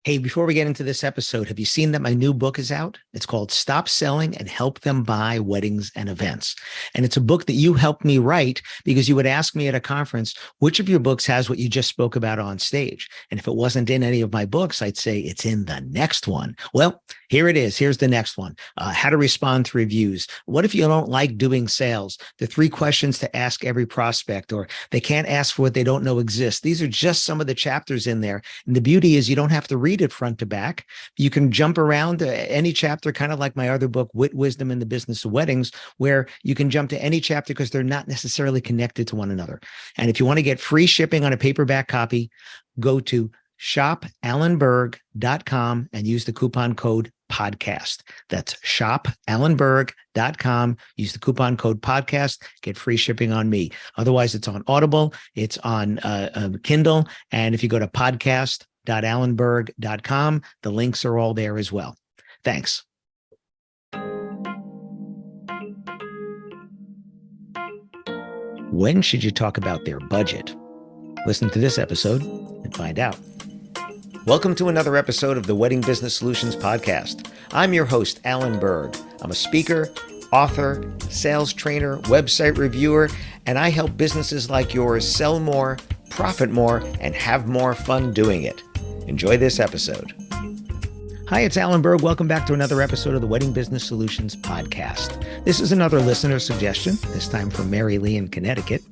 Hey, before we get into this episode, have you seen that my new book is out? It's called Stop Selling and Help Them Buy Weddings and Events. And it's a book that you helped me write because you would ask me at a conference, which of your books has what you just spoke about on stage? And if it wasn't in any of my books, I'd say it's in the next one. Well, here it is. Here's the next one. How to respond to reviews. What if you don't like doing sales? The 3 questions to ask every prospect, or they can't ask for what they don't know exists. These are just some of the chapters in there. And the beauty is you don't have to read it front to back. You can jump around to any chapter, kind of like my other book, Wit, Wisdom, and the Business of Weddings, where you can jump to any chapter because they're not necessarily connected to one another. And if you want to get free shipping on a paperback copy, go to shopalanberg.com and use the coupon code podcast. That's shopalanberg.com. Use the coupon code podcast. Get free shipping on me. Otherwise, it's on Audible. It's on Kindle. And if you go to podcast.allenberg.com, the links are all there as well. Thanks. When should you talk about their budget? Listen to this episode and find out. Welcome to another episode of the Wedding Business Solutions Podcast. I'm your host, Alan Berg. I'm a speaker, author, sales trainer, website reviewer, and I help businesses like yours sell more, profit more, and have more fun doing it. Enjoy this episode. Hi, it's Alan Berg. Welcome back to another episode of the Wedding Business Solutions Podcast. This is another listener suggestion, this time from Marylee in Connecticut.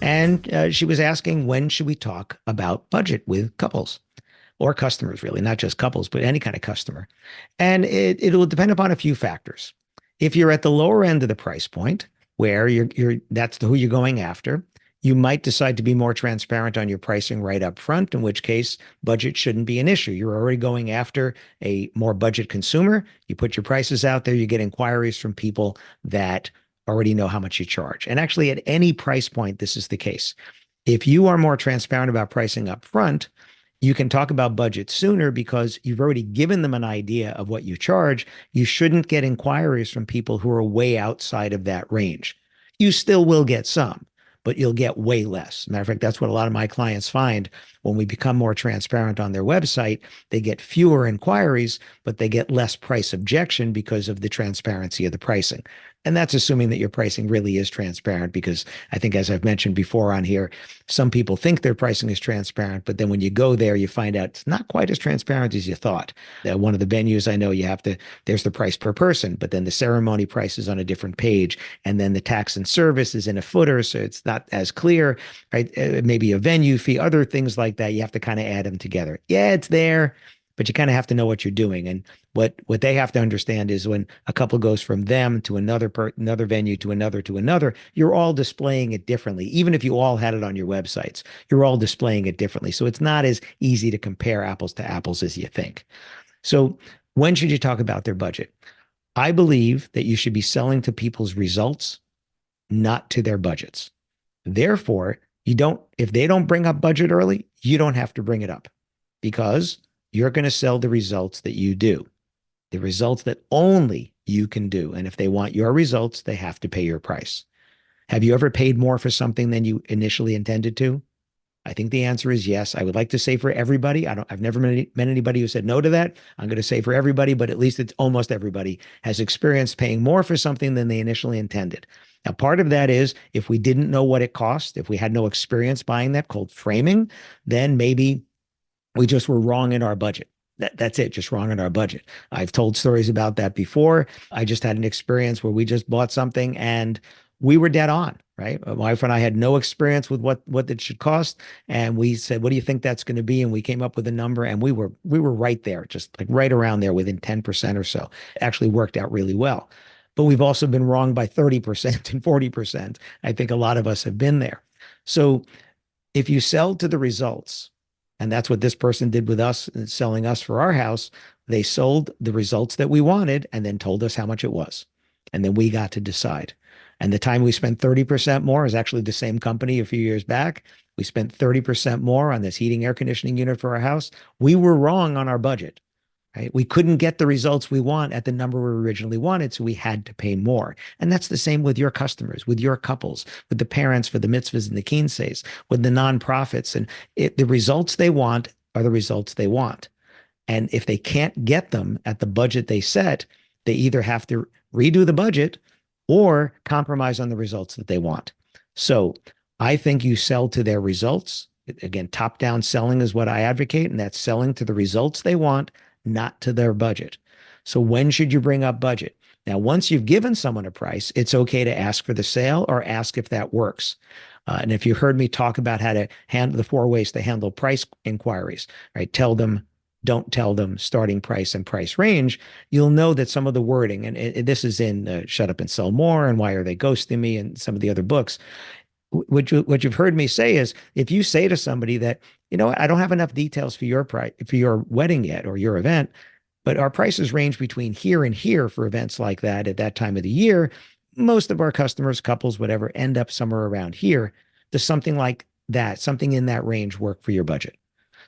And she was asking, when should we talk about budget with couples? Or customers, really, not just couples, but any kind of customer. And it'll depend upon a few factors. If you're at the lower end of the price point, where that's who you're going after, you might decide to be more transparent on your pricing right up front, in which case budget shouldn't be an issue. You're already going after a more budget consumer. You put your prices out there, you get inquiries from people that already know how much you charge. And actually, at any price point, this is the case. If you are more transparent about pricing up front, you can talk about budget sooner because you've already given them an idea of what you charge. You shouldn't get inquiries from people who are way outside of that range. You still will get some, but you'll get way less. Matter of fact, that's what a lot of my clients find when we become more transparent on their website. They get fewer inquiries, but they get less price objection because of the transparency of the pricing. And that's assuming that your pricing really is transparent, because I think, as I've mentioned before on here, some people think their pricing is transparent, but then when you go there, you find out it's not quite as transparent as you thought. One of the venues I know, there's the price per person, but then the ceremony price is on a different page. And then the tax and service is in a footer, so it's not as clear, right? Maybe a venue fee, other things like that. You have to kind of add them together. Yeah, it's there, but you kind of have to know what you're doing. And what they have to understand is when a couple goes from them to another venue to another, you're all displaying it differently. Even if you all had it on your websites, you're all displaying it differently. So it's not as easy to compare apples to apples as you think. So when should you talk about their budget? I believe that you should be selling to people's results, not to their budgets. Therefore, if they don't bring up budget early, you don't have to bring it up, because you're going to sell the results that you do, the results that only you can do. And if they want your results, they have to pay your price. Have you ever paid more for something than you initially intended to? I think the answer is yes. I would like to say for everybody. I've never met anybody who said no to that. I'm going to say for everybody, but at least it's almost everybody has experienced paying more for something than they initially intended. Now, part of that is if we didn't know what it cost, if we had no experience buying that, called framing, then maybe we just were wrong in our budget. That's it, just wrong in our budget. I've told stories about that before. I just had an experience where we just bought something and we were dead on, right? My wife and I had no experience with what it should cost. And we said, what do you think that's going to be? And we came up with a number, and we were right there, just like right around there within 10% or so. It actually worked out really well. But we've also been wrong by 30% and 40%. I think a lot of us have been there. So if you sell to the results, and that's what this person did with us, selling us for our house. They sold the results that we wanted and then told us how much it was. And then we got to decide. And the time we spent 30% more is actually the same company a few years back. We spent 30% more on this heating air conditioning unit for our house. We were wrong on our budget. Right? We couldn't get the results we want at the number we originally wanted, so we had to pay more. And that's the same with your customers, with your couples, with the parents for the mitzvahs and the quinceas, with the nonprofits. And the results they want are the results they want. And if they can't get them at the budget they set, they either have to redo the budget or compromise on the results that they want. So I think you sell to their results. Again, top-down selling is what I advocate, and that's selling to the results they want, not to their budget. So when should you bring up budget? Now, once you've given someone a price, it's okay to ask for the sale or ask if that works. And if you heard me talk about how to handle the 4 ways to handle price inquiries, right? Tell them, don't tell them, starting price and price range, you'll know that some of the wording, and this is in Shut Up and Sell More and Why Are They Ghosting Me and some of the other books. What you've heard me say is, if you say to somebody that, you know what, I don't have enough details for your price for your wedding yet or your event, but our prices range between here and here for events like that at that time of the year. Most of our customers, couples, whatever, end up somewhere around here. Does something like that, something in that range, work for your budget?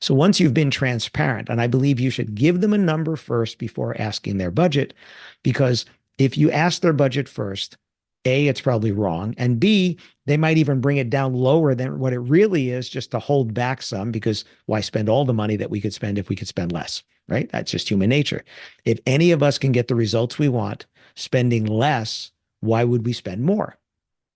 So once you've been transparent, and I believe you should give them a number first before asking their budget, because if you ask their budget first, A, it's probably wrong, and B, they might even bring it down lower than what it really is just to hold back some, because why spend all the money that we could spend if we could spend less, right? That's just human nature. If any of us can get the results we want spending less, why would we spend more?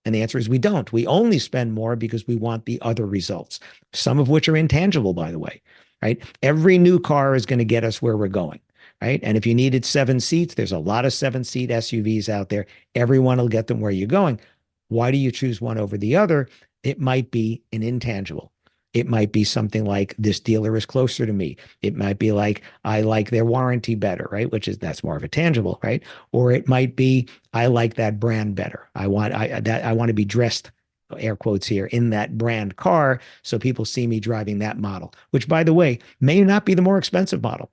And the answer is we don't. We only spend more because we want the other results, some of which are intangible, by the way, right? Every new car is going to get us where we're going, right? And if you needed 7 seats, there's a lot of 7-seat SUVs out there. Everyone will get them where you're going. Why do you choose one over the other? It might be an intangible. It might be something like, this dealer is closer to me. It might be like, I like their warranty better, right? That's more of a tangible, right? Or it might be, I like that brand better. I want to be dressed, air quotes here, in that brand car, so people see me driving that model, which, by the way, may not be the more expensive model.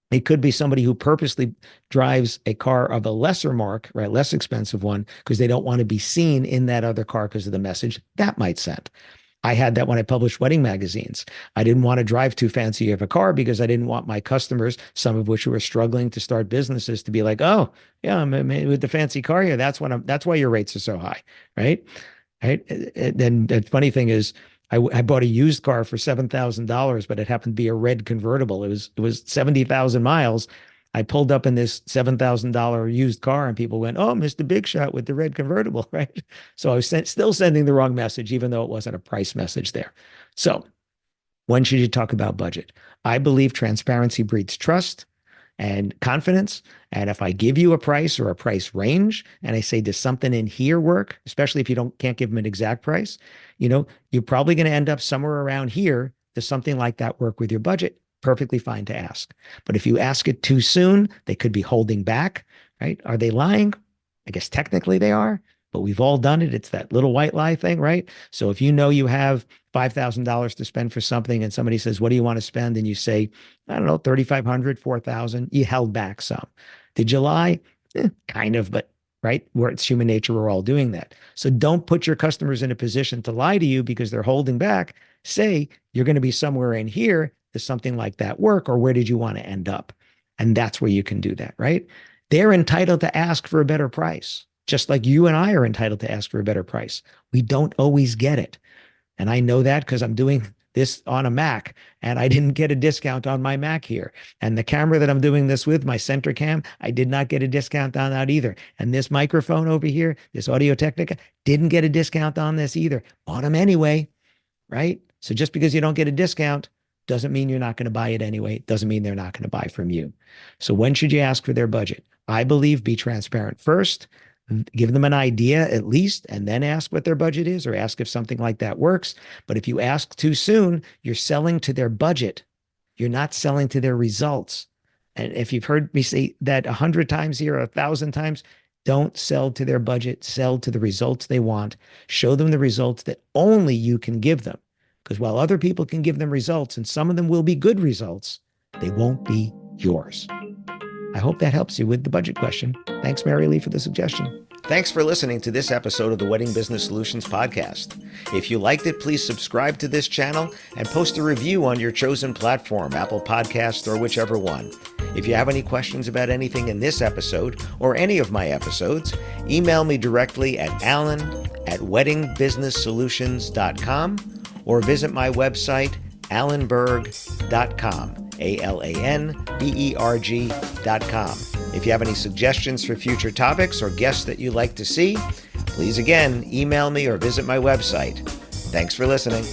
It could be somebody who purposely drives a car of a lesser mark, right, less expensive one, because they don't want to be seen in that other car because of the message that might send. I had that when I published wedding magazines. I didn't want to drive too fancy of a car because I didn't want my customers, some of which were struggling to start businesses, to be like, oh, yeah, I'm with the fancy car here. That's why your rates are so high, right? Right. And the funny thing is, I bought a used car for $7,000, but it happened to be a red convertible. It was 70,000 miles. I pulled up in this $7,000 used car, and people went, "Oh, Mr. Big Shot with the red convertible," right? So I was still sending the wrong message, even though it wasn't a price message there. So when should you talk about budget? I believe transparency breeds trust and confidence. And if I give you a price or a price range, and I say, does something in here work? Especially if you can't give them an exact price, you're probably going to end up somewhere around here. Does something like that work with your budget? Perfectly fine to ask. But if you ask it too soon, they could be holding back, right? Are they lying? I guess technically they are, but we've all done it. It's that little white lie thing, right? So if you know you have $5,000 to spend for something, and somebody says, what do you want to spend? And you say, I don't know, $3,500, $4,000, you held back some. Did you lie? Kind of, but right? Where it's human nature, we're all doing that. So don't put your customers in a position to lie to you because they're holding back. Say, you're going to be somewhere in here. Does something like that work? Or where did you want to end up? And that's where you can do that, right? They're entitled to ask for a better price, just like you and I are entitled to ask for a better price. We don't always get it. And I know that because I'm doing this on a Mac, and I didn't get a discount on my Mac here. And the camera that I'm doing this with, my center cam, I did not get a discount on that either. And this microphone over here, this Audio Technica, didn't get a discount on this either. Bought them anyway, right? So just because you don't get a discount doesn't mean you're not going to buy it anyway. Doesn't mean they're not going to buy from you. So when should you ask for their budget? I believe be transparent first, give them an idea at least, and then ask what their budget is, or ask if something like that works. But if you ask too soon, you're selling to their budget. You're not selling to their results. And if you've heard me say that 100 times here, 1,000 times, don't sell to their budget, sell to the results they want. Show them the results that only you can give them. Because while other people can give them results, and some of them will be good results, they won't be yours. I hope that helps you with the budget question. Thanks, Marylee, for the suggestion. Thanks for listening to this episode of the Wedding Business Solutions podcast. If you liked it, please subscribe to this channel and post a review on your chosen platform, Apple Podcasts or whichever one. If you have any questions about anything in this episode or any of my episodes, email me directly at alan@weddingbusinesssolutions.com or visit my website, alanberg.com. AlanBerg.com. If you have any suggestions for future topics or guests that you'd like to see, please again email me or visit my website. Thanks for listening.